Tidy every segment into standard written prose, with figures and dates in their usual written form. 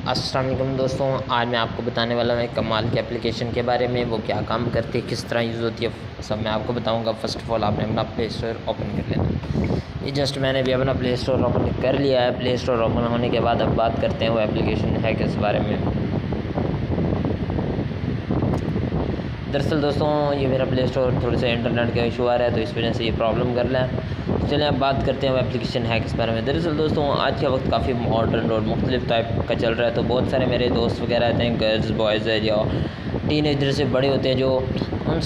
अस्सलाम वालेकुम दोस्तों, आज मैं आपको बताने वाला हूँ एक कमाल की एप्लीकेशन के बारे में। वो क्या काम करती है, किस तरह यूज़ होती है, सब मैं आपको बताऊँगा। फ़र्स्ट ऑफ़ ऑल आपने अपना प्ले स्टोर ओपन कर लेना। ये जस्ट मैंने भी अपना प्ले स्टोर ओपन कर लिया है। प्ले स्टोर ओपन होने के बाद अब बात करते हैं वो एप्लीकेशन है किस बारे में। दरअसल दोस्तों ये मेरा प्ले स्टोर थोड़े से इंटरनेट का इशू आ रहा है, तो इस वजह से ये प्रॉब्लम कर रहा है। चलिए अब बात करते हैं वो एप्लीकेशन है किस बारे में। दरअसल दोस्तों आज का वक्त काफ़ी मॉडर्न और मुख्तलिफ टाइप का चल रहा है, तो बहुत सारे मेरे दोस्त वगैरह रहते हैं, गर्ल्स बॉयज़ है या टीनेजर से बड़े होते हैं, जो उन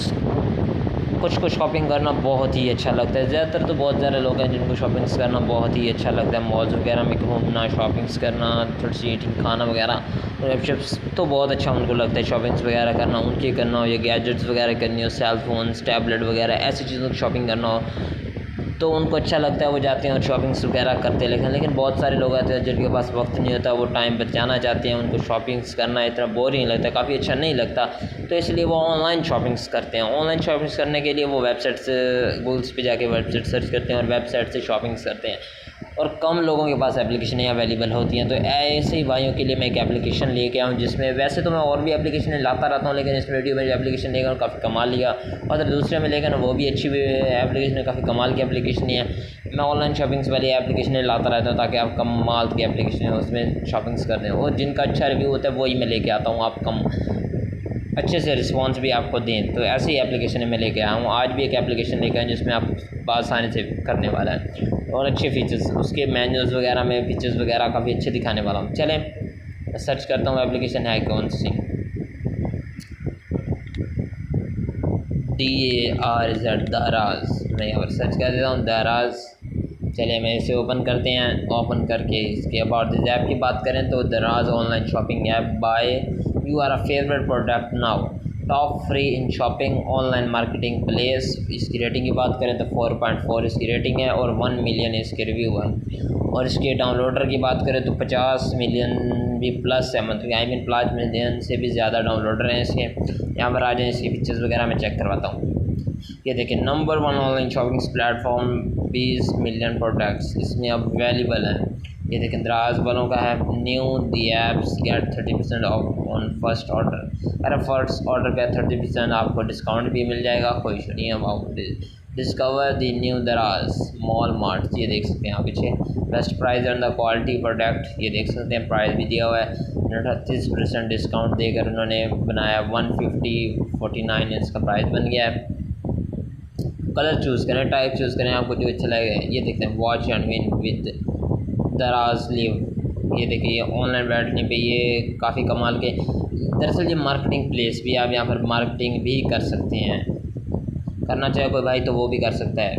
कुछ शॉपिंग करना बहुत ही अच्छा लगता है। ज़्यादातर तो बहुत सारे लोग हैं जिनको शॉपिंग्स करना बहुत ही अच्छा लगता है। मॉल्स वगैरह में घूमना, शॉपिंग्स करना, थोड़ी सी ईटिंग, खाना वगैरह, गपशप्स तो बहुत अच्छा उनको लगता है। शॉपिंग्स वगैरह करना, उनकी करना हो या गैजेट्स वगैरह करनी हो, सेल फ़ोन्स, टैबलेट वगैरह ऐसी चीज़ों की शॉपिंग करना हो तो उनको अच्छा लगता है, वो जाते हैं और शॉपिंग्स वगैरह करते हैं। लेकिन बहुत सारे लोग आते हैं जिनके पास वक्त नहीं होता, वो टाइम बचाना चाहते हैं, उनको शॉपिंग्स करना इतना बोरिंग लगता है, काफ़ी अच्छा नहीं लगता, तो इसलिए वो ऑनलाइन शॉपिंग्स करते हैं। ऑनलाइन शॉपिंग्स करने के लिए वो वेबसाइट से गूगल्स पे जाके वेबसाइट सर्च करते हैं और वेबसाइट से शॉपिंग्स करते हैं, और कम लोगों के पास एप्लीकेशनें अवेलेबल होती हैं। तो ऐसे ही भाइयों के लिए मैं एक एप्लीकेशन लेके आया हूँ, जिसमें वैसे तो मैं और भी एप्लीकेशन लाता रहता हूँ, लेकिन इस वीडियो में जो एप्लीकेशन लेकर और काफ़ी कमाल लिया, और दूसरे में लेकर वो भी अच्छी एप्लीकेशन है, काफ़ी कमाल की एप्लीकेशन है। मैं ऑनलाइन शॉपिंग्स वाली एप्लीकेशन लाता रहता हूँ ताकि आप कमाल की एप्लीकेशन है उसमें शॉपिंग्स कर दें, और जिनका अच्छा रिव्यू होता है वही मैं लेके आता हूँ, आप कम अच्छे से रिस्पांस भी आपको दें। तो ऐसी एप्लीकेशन मैं लेके आया हूँ। आज भी एक एप्लीकेशन लेके आया जिसमें आप आसानी से करने वाला है, और अच्छे फीचर्स, उसके मेन्यूज़ वगैरह में फीचर्स वगैरह काफ़ी अच्छे दिखाने वाला हूँ। चलें सर्च करता हूँ एप्लीकेशन है कौन सी। DARZ, दाराज। मैं यहाँ पर सर्च कर देता हूँ दाराज। चलिए मैं इसे ओपन करते हैं। ओपन करके इसके अबाउट दिस ऐप की बात करें तो Daraz online shopping app buy you are a favourite product now, top free in shopping, online marketing place. इसकी रेटिंग की बात करें तो 4.4 इसकी रेटिंग है और 1 मिलियन इसके रिव्यू है। और इसके डाउनलोडर की बात करें तो 50 मिलियन भी प्लस है, मतलब 50 मिलियन से भी ज़्यादा डाउनलोडर हैं इसके। यहाँ पर आ जाए, इसके फीचर्स वगैरह मैं चेक करवाता हूँ। ये देखिए, number 1 online shopping platform, 20 million products इसमें अब अवेलेबल हैं। ये देखिए दराज वालों का है, new the apps get 30% off on first order. अरे फर्स्ट ऑर्डर का 30% आपको डिस्काउंट भी मिल जाएगा, कोई इशू नहीं है। अबाउट डिस्कवर दी न्यू दराज मॉल मार्ट, ये देख सकते हैं आप पीछे। Best price and the quality product, ये देख सकते हैं प्राइस भी दिया हुआ है। 38% डिस्काउंट देकर उन्होंने बनाया, 150.49 इसका प्राइस बन गया है। कलर चूज़ करें, टाइप चूज़ करें, आपको जो अच्छा लगे। ये देखते हैं वॉच एंड विन विद दराज लिव। ये देखिए ऑनलाइन बैठने पे ये काफ़ी कमाल के। दरअसल ये मार्केटिंग प्लेस भी, आप यहाँ पर मार्केटिंग भी कर सकते हैं, करना चाहे कोई भाई तो वो भी कर सकता है,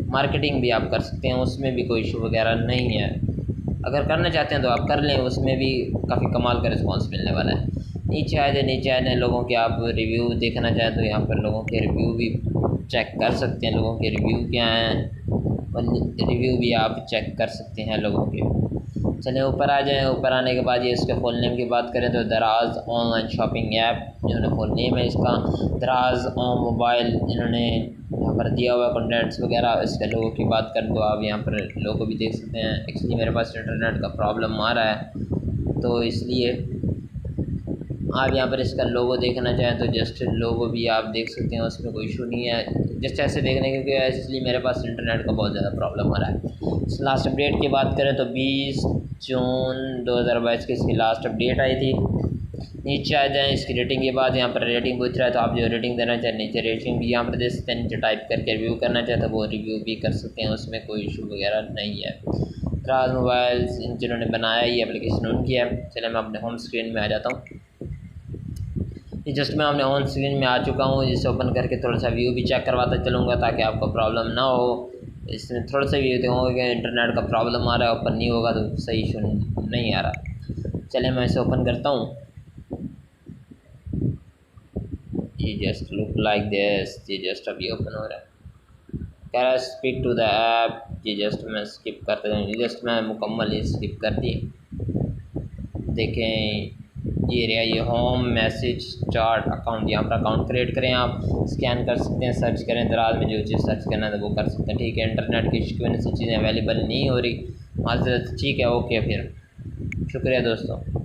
मार्केटिंग भी आप कर सकते हैं, उसमें भी कोई इशू वगैरह नहीं है। अगर करना चाहते हैं तो आप कर लें, उसमें भी काफ़ी कमाल का रिस्पांस मिलने वाला है। नीचे आ जाए लोगों के, आप रिव्यू देखना चाहें तो यहाँ पर लोगों के रिव्यू भी चेक कर सकते हैं, लोगों के रिव्यू क्या हैं, और रिव्यू भी आप चेक कर सकते हैं लोगों के। चलिए ऊपर आ जाएँ। ऊपर आने के बाद ये इसके फुल नेम की बात करें तो दराज ऑनलाइन शॉपिंग ऐप, इन्होंने फुल नेम है इसका। दराज ऑन मोबाइल इन्होंने यहाँ पर दिया हुआ कॉन्टैक्ट्स वगैरह। इसके लोगों की बात करें तो आप यहाँ पर लोगो भी देख सकते हैं। एक्चुअली मेरे पास इंटरनेट का प्रॉब्लम आ रहा है, तो इसलिए आप यहाँ पर इसका लोगो देखना चाहें तो जस्ट लोगो भी आप देख सकते हैं, उसमें कोई इशू नहीं है। जस्ट ऐसे देखने क्योंकि इसलिए मेरे पास इंटरनेट का बहुत ज़्यादा प्रॉब्लम आ रहा है। लास्ट अपडेट की बात करें तो 20 जून 2022 की इसकी लास्ट अपडेट आई थी। नीचे आ जाएँ, इसकी रेटिंग के बाद यहाँ पर रेटिंग पूछ रहा है, तो आप जो रेटिंग देना चाहें नीचे रेटिंग भी यहाँ पर दे सकते हैं। नीचे टाइप करके रिव्यू करना चाहें तो वो रिव्यू भी कर सकते हैं, उसमें कोई इशू वगैरह नहीं है। दराज मोबाइल्स जिन्होंने बनाया ये एप्लीकेशन उनकी है। चलिए मैं अपने होम स्क्रीन में आ जाता हूँ। ये जस्ट मैं अपने ऑन स्क्रीन में आ चुका हूँ। जिसे ओपन करके थोड़ा सा व्यू भी चेक करवाता चलूँगा ताकि आपको प्रॉब्लम ना हो। इसमें थोड़ा सा व्यू देखूँगा कि इंटरनेट का प्रॉब्लम आ रहा है, ओपन नहीं होगा तो सही इशू नहीं आ रहा। चलिए मैं इसे ओपन करता हूँ। ये जस्ट लुक लाइक दिस, ये जस्ट अभी ओपन हो रहा है। कह रहा है स्पीक टू द ऐप, ये जस्ट मैं स्किप करता हूँ। ये जस्ट मैं मुकम्मल ही स्किप कर दी। देखें ये रहा, ये होम मैसेज चार्ट अकाउंट, यहाँ पर अकाउंट क्रिएट करें, आप स्कैन कर सकते हैं, सर्च करें दराज में जो चीज़ सर्च करना है वो कर सकते हैं। ठीक है, इंटरनेट की इश्यू की वजह से चीज़ें अवेलेबल नहीं हो रही, माजरत। ठीक है, ओके, फिर शुक्रिया दोस्तों।